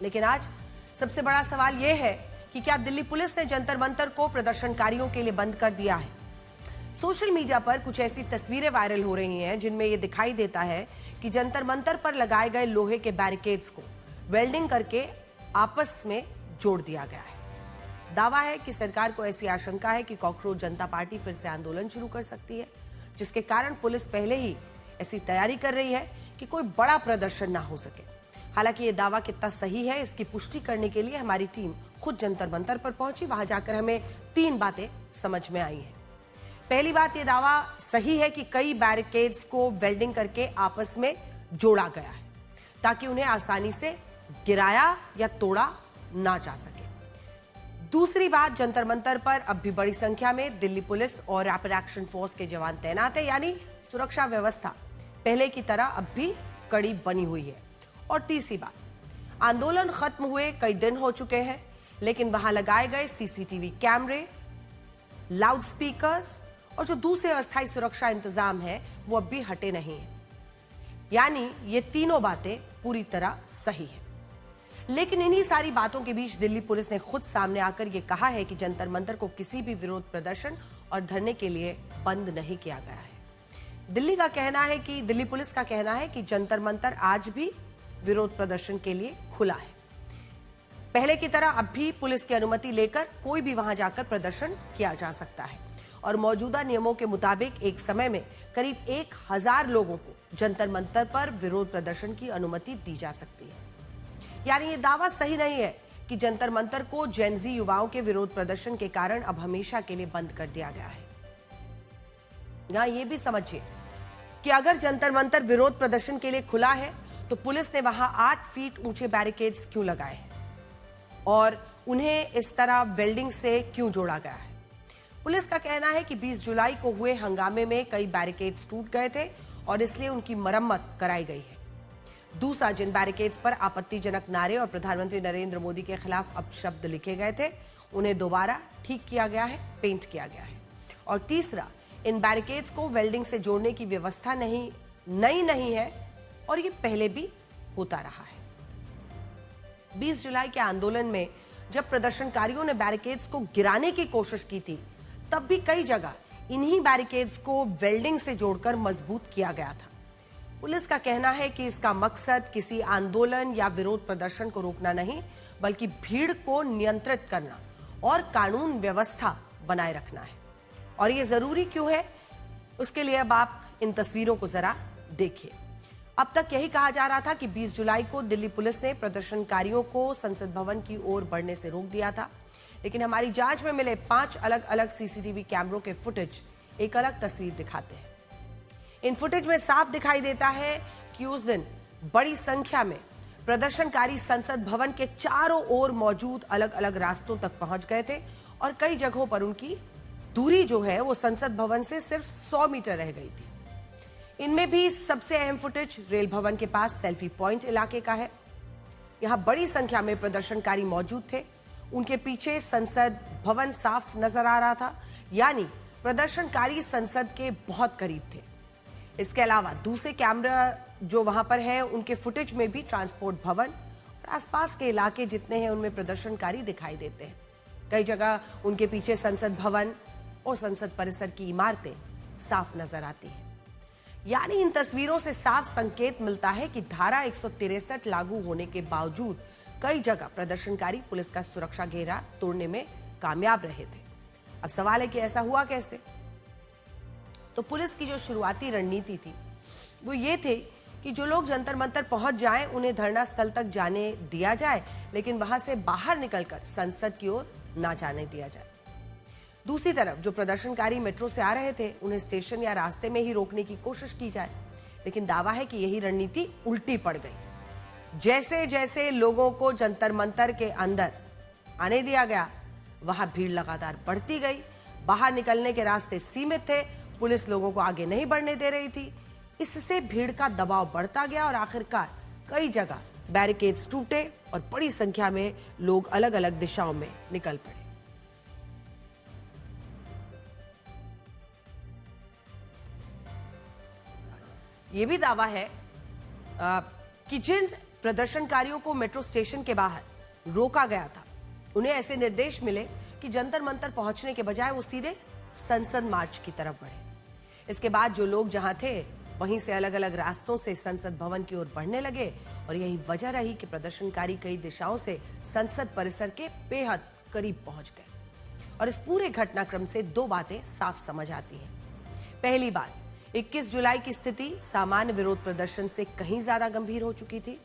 लेकिन आज सबसे बड़ा सवाल यह है कि क्या दिल्ली पुलिस ने जंतर मंतर को प्रदर्शनकारियों के लिए बंद कर दिया है। सोशल मीडिया पर कुछ ऐसी तस्वीरें वायरल हो रही हैं जिनमें यह दिखाई देता है कि जंतर मंतर पर लगाए गए लोहे के बैरिकेड्स को वेल्डिंग करके आपस में जोड़ दिया गया है। दावा है कि सरकार को ऐसी आशंका है कि कॉकरोच जनता पार्टी फिर से आंदोलन शुरू कर सकती है, जिसके कारण पुलिस पहले ही ऐसी तैयारी कर रही है कि कोई बड़ा प्रदर्शन ना हो सके। हालांकि ये दावा कितना सही है, इसकी पुष्टि करने के लिए हमारी टीम खुद जंतर मंतर पर पहुंची। वहां जाकर हमें 3 बातें समझ में आई हैं। पहली बात, ये दावा सही है कि कई बैरिकेड्स को वेल्डिंग करके आपस में जोड़ा गया है ताकि उन्हें आसानी से गिराया या तोड़ा ना जा सके। दूसरी बात, जंतर मंतर पर अब भी बड़ी संख्या में दिल्ली पुलिस और रैपिड एक्शन फोर्स के जवान तैनात है, यानी सुरक्षा व्यवस्था पहले की तरह अब भी कड़ी बनी हुई है। और तीसरी बात, आंदोलन खत्म हुए कई दिन हो चुके हैं, लेकिन वहां लगाए गए सीसीटीवी कैमरे, लाउड स्पीकर्स और जो दूसरे अस्थायी सुरक्षा इंतजाम है वो अब भी हटे नहीं है। यानी ये तीनों बातें पूरी तरह सही है। लेकिन इन्हीं सारी बातों के बीच दिल्ली पुलिस ने खुद सामने आकर यह कहा है कि जंतर मंतर को किसी भी विरोध प्रदर्शन और धरने के लिए बंद नहीं किया गया है। दिल्ली पुलिस का कहना है कि जंतर मंतर आज भी विरोध प्रदर्शन के लिए खुला है। पहले की तरह अब भी पुलिस की अनुमति लेकर कोई भी वहां जाकर प्रदर्शन किया जा सकता है और मौजूदा नियमों के मुताबिक एक समय में करीब 1000 लोगों को जंतर मंतर पर विरोध प्रदर्शन की अनुमति दी जा सकती है। यानी ये दावा सही नहीं है कि जंतर मंतर को जेनजी युवाओं के विरोध प्रदर्शन के कारण अब हमेशा के लिए बंद कर दिया गया है। यहां ये भी समझिए कि अगर जंतर मंतर विरोध प्रदर्शन के लिए खुला है तो पुलिस ने वहां 8 फीट ऊंचे बैरिकेड्स क्यों लगाए हैं और उन्हें इस तरह वेल्डिंग से क्यों जोड़ा गया है। पुलिस का कहना है कि 20 जुलाई को हुए हंगामे में कई बैरिकेड्स टूट गए थे और इसलिए उनकी मरम्मत कराई गई है। दूसरा, जिन बैरिकेड्स पर आपत्तिजनक नारे और प्रधानमंत्री नरेंद्र मोदी के खिलाफ अपशब्द लिखे गए थे उन्हें दोबारा ठीक किया गया है, पेंट किया गया है। और तीसरा, इन बैरिकेड्स को वेल्डिंग से जोड़ने की व्यवस्था नई नहीं है और ये पहले भी होता रहा है। 20 जुलाई के आंदोलन में जब प्रदर्शनकारियों ने बैरिकेड्स को गिराने की कोशिश की थी तब भी कई जगह इन्हीं बैरिकेड्स को वेल्डिंग से जोड़कर मजबूत किया गया था। पुलिस का कहना है कि इसका मकसद किसी आंदोलन या विरोध प्रदर्शन को रोकना नहीं, बल्कि भीड़ को नियंत्रित करना और कानून व्यवस्था बनाए रखना है। और ये जरूरी क्यों है, उसके लिए अब आप इन तस्वीरों को जरा देखिए। अब तक यही कहा जा रहा था कि 20 जुलाई को दिल्ली पुलिस ने प्रदर्शनकारियों को संसद भवन की ओर बढ़ने से रोक दिया था, लेकिन हमारी जांच में मिले 5 अलग अलग सीसीटीवी कैमरों के फुटेज एक अलग तस्वीर दिखाते हैं। इन फुटेज में साफ दिखाई देता है कि उस दिन बड़ी संख्या में प्रदर्शनकारी संसद भवन के चारों ओर मौजूद अलग अलग रास्तों तक पहुंच गए थे और कई जगहों पर उनकी दूरी जो है वो संसद भवन से सिर्फ 100 मीटर रह गई थी। इनमें भी सबसे अहम फुटेज रेल भवन के पास सेल्फी पॉइंट इलाके का है। यहां बड़ी संख्या में प्रदर्शनकारी मौजूद थे, उनके पीछे संसद भवन साफ नजर आ रहा था, यानी प्रदर्शनकारी संसद के बहुत करीब थे। इसके अलावा दूसरे कैमरा जो वहां पर है उनके फुटेज में भी ट्रांसपोर्ट भवन और आसपास के इलाके जितने हैं उनमें प्रदर्शनकारी दिखाई देते हैं। कई जगह उनके पीछे संसद भवन और संसद परिसर की इमारतें साफ नजर आती हैं। यानी इन तस्वीरों से साफ संकेत मिलता है कि धारा 163 लागू होने के बावजूद कई जगह प्रदर्शनकारी पुलिस का सुरक्षा घेरा तोड़ने में कामयाब रहे थे। अब सवाल है कि ऐसा हुआ कैसे। तो पुलिस की जो शुरुआती रणनीति थी वो ये थी कि जो लोग जंतर मंतर पहुंच जाएं उन्हें धरना स्थल तक जाने दिया जाए, लेकिन वहां से बाहर निकलकर संसद की ओर ना जाने दिया जाए। दूसरी तरफ जो प्रदर्शनकारी मेट्रो से आ रहे थे उन्हें स्टेशन या रास्ते में ही रोकने की कोशिश की जाए, लेकिन दावा है कि यही रणनीति उल्टी पड़ गई। जैसे जैसे लोगों को जंतर मंतर के अंदर आने दिया गया वहां भीड़ लगातार बढ़ती गई। बाहर निकलने के रास्ते सीमित थे, पुलिस लोगों को आगे नहीं बढ़ने दे रही थी। इससे भीड़ का दबाव बढ़ता गया और आखिरकार कई जगह बैरिकेड्स टूटे और बड़ी संख्या में लोग अलग अलग दिशाओं में निकल पड़े। ये भी दावा है कि जिन प्रदर्शनकारियों को मेट्रो स्टेशन के बाहर रोका गया था। उन्हें ऐसे निर्देश मिले कि जंतर मंतर पहुंचने के बजाय वो सीधे संसद मार्च की तरफ बढ़े। इसके बाद जो लोग जहां थे वहीं से अलग अलग रास्तों से संसद भवन की ओर बढ़ने लगे और यही वजह रही कि प्रदर्शनकारी कई दिशाओं से संसद परिसर के बेहद करीब पहुंच गए। और इस पूरे घटनाक्रम से दो बातें साफ समझ आती हैं। पहली बात, 21 जुलाई की स्थिति सामान्य विरोध प्रदर्शन से कहीं ज्यादा गंभीर हो चुकी थी।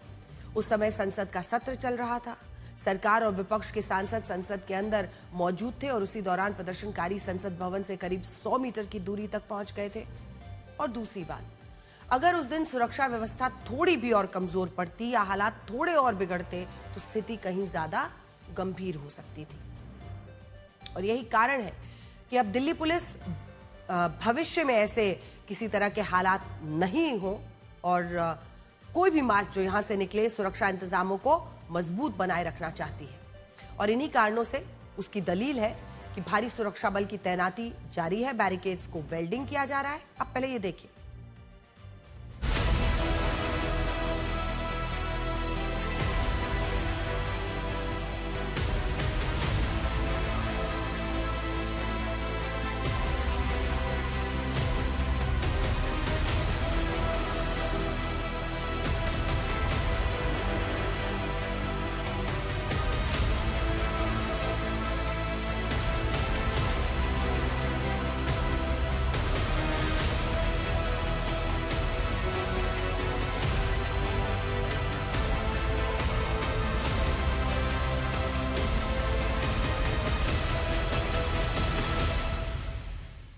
उस समय संसद का सत्र चल रहा था, सरकार और विपक्ष के सांसद संसद के अंदर मौजूद थे और उसी दौरान प्रदर्शनकारी संसद भवन से करीब 100 मीटर की दूरी तक पहुंच गए थे। और दूसरी बात, अगर उस दिन सुरक्षा व्यवस्था थोड़ी भी और कमजोर पड़ती या हालात थोड़े और बिगड़ते तो स्थिति कहीं ज्यादा गंभीर हो सकती थी। और यही कारण है कि अब दिल्ली पुलिस भविष्य में ऐसे किसी तरह के हालात नहीं हो और कोई भी मार्च जो यहां से निकले सुरक्षा इंतजामों को मजबूत बनाए रखना चाहती है। और इन्हीं कारणों से उसकी दलील है कि भारी सुरक्षा बल की तैनाती जारी है, बैरिकेड्स को वेल्डिंग किया जा रहा है। अब पहले ये देखिए।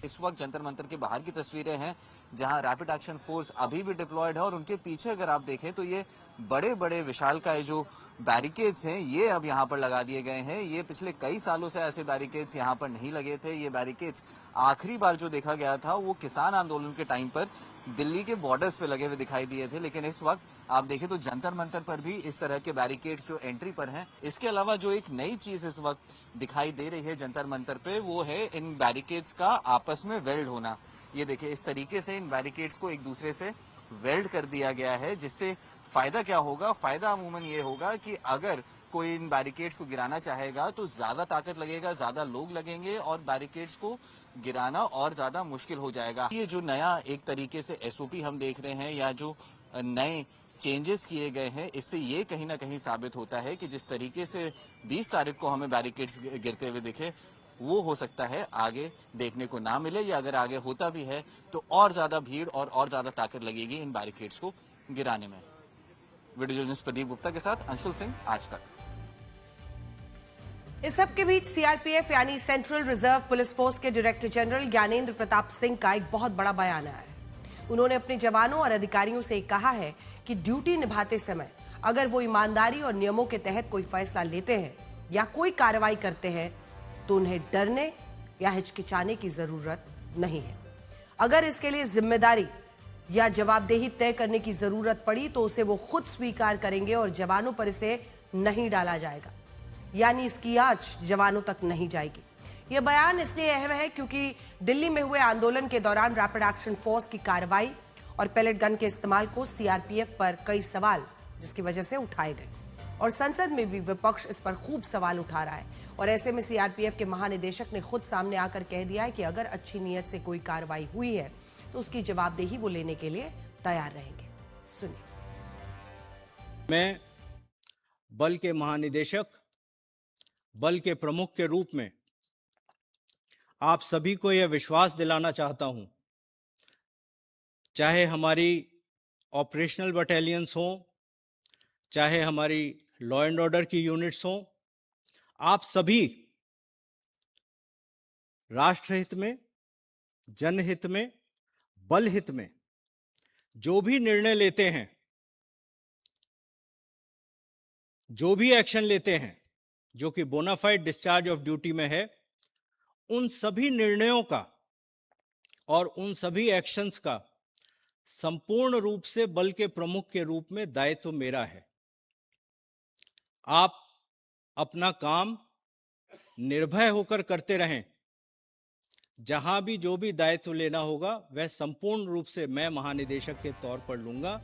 इस वक्त जंतर मंतर के बाहर की तस्वीरें हैं जहां रैपिड एक्शन फोर्स अभी भी डिप्लॉयड है और उनके पीछे अगर आप देखें तो ये बड़े बड़े विशालकाय जो बैरिकेड्स हैं ये अब यहां पर लगा दिए गए हैं। ये पिछले कई सालों से ऐसे बैरिकेड्स यहां पर नहीं लगे थे। ये बैरिकेड्स आखिरी बार जो देखा गया था वो किसान आंदोलन के टाइम पर दिल्ली के बॉर्डर्स पे लगे हुए दिखाई दिए थे, लेकिन इस वक्त आप देखें तो जंतर मंतर पर भी इस तरह के बैरिकेड्स जो एंट्री पर हैं। इसके अलावा जो एक नई चीज इस वक्त दिखाई दे रही है जंतर मंतर पे वो है इन बैरिकेड्स का आपस में वेल्ड होना। ये देखिए इस तरीके से इन बैरिकेड्स को एक दूसरे से वेल्ड कर दिया गया है, जिससे फायदा क्या होगा? फायदा अमूमन ये होगा कि अगर कोई इन बैरिकेड्स को गिराना चाहेगा तो ज्यादा ताकत लगेगा, ज्यादा लोग लगेंगे और बैरिकेड्स को गिराना और ज्यादा मुश्किल हो जाएगा। ये जो नया एक तरीके से एसओपी हम देख रहे हैं या जो नए चेंजेस किए गए हैं, इससे ये कहीं ना कहीं साबित होता है कि जिस तरीके से 20 तारीख को हमें बैरिकेड्स गिरते हुए दिखे वो हो सकता है आगे देखने को ना मिले, या अगर आगे होता भी है तो और ज्यादा भीड़ और ज्यादा ताकत लगेगी इन बैरिकेड्स को गिराने में। वीडियो जर्नलिस्ट प्रदीप गुप्ता के साथ अंशुल सिंह, आज तक। इस सब के बीच सीआरपीएफ यानी सेंट्रल रिजर्व पुलिस फोर्स के डायरेक्टर जनरल ज्ञानेंद्र प्रताप सिंह का एक बहुत बड़ा बयान आया है। उन्होंने अपने जवानों और अधिकारियों से कहा है कि ड्यूटी निभाते समय अगर वो ईमानदारी और नियमों के तहत कोई फैसला लेते हैं या कोई कार्रवाई करते हैं तो उन्हें डरने या हिचकिचाने की जरूरत नहीं है। अगर इसके लिए जिम्मेदारी या जवाबदेही तय करने की जरूरत पड़ी तो उसे वो खुद स्वीकार करेंगे और जवानों पर इसे नहीं डाला जाएगा, यानी इसकी आंच जवानों तक नहीं जाएगी। यह बयान इसलिए अहम है क्योंकि दिल्ली में हुए आंदोलन के दौरान रैपिड एक्शन फोर्स की कार्रवाई और पैलेट गन के इस्तेमाल को सीआरपीएफ पर कई सवाल जिसकी वजह से उठाए गए और संसद में भी विपक्ष इस पर खूब सवाल उठा रहा है। और ऐसे में सीआरपीएफ के महानिदेशक ने खुद सामने आकर कह दिया है कि अगर अच्छी नीयत से कोई कार्रवाई हुई है तो उसकी जवाबदेही वो लेने के लिए तैयार रहेंगे। सुनिए। मैं बल के महानिदेशक, बल के प्रमुख के रूप में आप सभी को यह विश्वास दिलाना चाहता हूं, चाहे हमारी ऑपरेशनल बटालियंस हों, चाहे हमारी लॉ एंड ऑर्डर की यूनिट्स हों, आप सभी राष्ट्रहित में, जनहित में, बल हित में जो भी निर्णय लेते हैं, जो भी एक्शन लेते हैं जो कि बोनाफाइड डिस्चार्ज ऑफ ड्यूटी में है, उन सभी निर्णयों का और उन सभी एक्शंस का संपूर्ण रूप से बल के प्रमुख के रूप में दायित्व मेरा है। आप अपना काम निर्भय होकर करते रहें। जहां भी जो भी दायित्व लेना होगा वह संपूर्ण रूप से मैं महानिदेशक के तौर पर लूंगा।